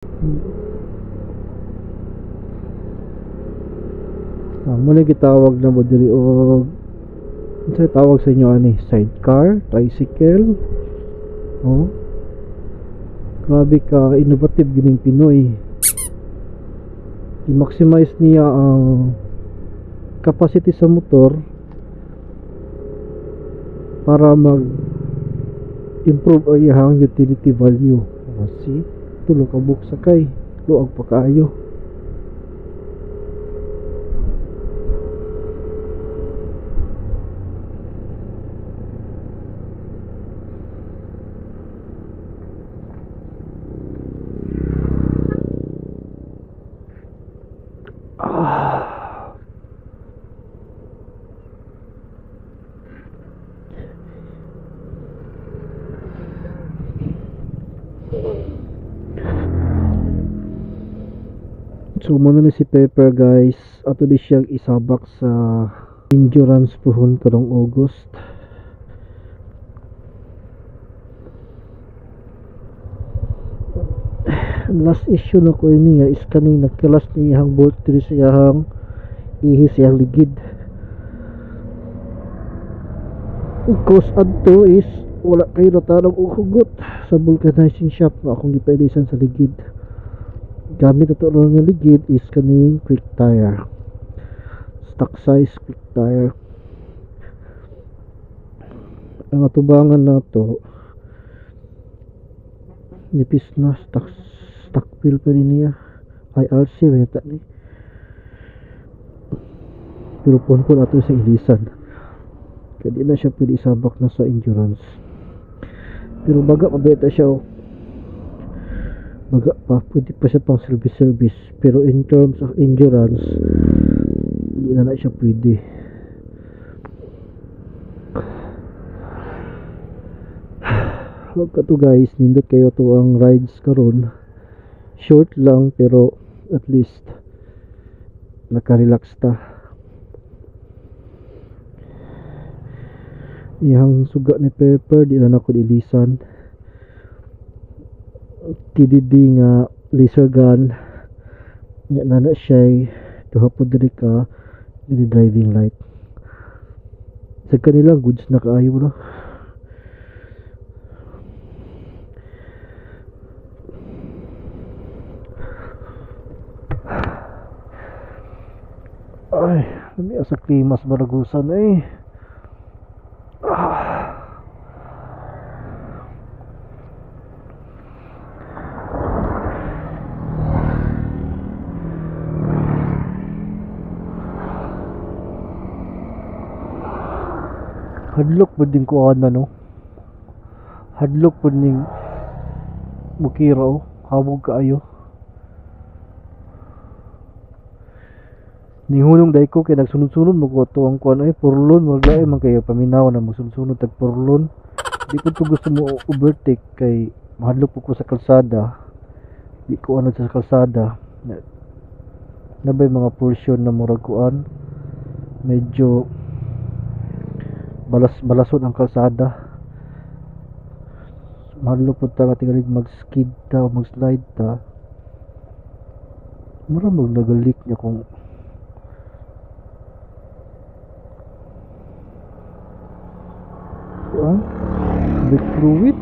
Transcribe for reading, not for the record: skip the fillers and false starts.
Muna gitawag na mo diri og unsa tawag sa inyo ani, sidecar, tricycle. Oh. Grabe ka innovative gining Pinoy. I-maximize niya ang capacity sa motor para mag improve ang iyang utility value. Kasi tulo ka buk sakay, luag pa kaayo. So muna na si Pepper guys, ato di siyang isabak sa endurance puhon karong August. Last issue na ko niya is kanina kilas ni iyang bolt diri sa iyang ihis iyang ligid. Cause adto is wala kayo natarong og hugot sa vulcanizing shop na akong gipailisan sa ligid. Gamit ito ron nga ligid is kaning quick tire, stock size quick tire. Ang atubangan na to nipis na stock wheel pa rin niya, IRC manita ni, pero pun ato sa ilisan kaya di na siya pwede isabak na sa endurance. Pero baga mabeta siya baga pa, pwede pa siya pang service, pero in terms of endurance hindi na siya pwede. Huwag ka to guys, nindot kayo to ang rides karon, short lang pero at least naka-relax ta. Iyang suga ni Pepper di na ako ilisan, TDD nga laser gun nya na siya duha po diri ka di driving light sa kanila goods na kaayo na. Ay, lami sa klimas baragusan hadlok po din ko no, hadlok po ning bukira habog kaayo. Nihunong day ko kay nagsunod-sunod magkuto ang kuan purlon wala man kayo paminaw na magsunod-sunod tag purlon. Di po to gusto mo overtake kay mahadlok po ko sa kalsada, di ko ano sa kalsada nabay mga portion na murag kuan medyo balasod ang kalsada. Mahalo po ta tingali mag-skid ta o mag-slide ta, mura magnagalik niya kung brake fluid.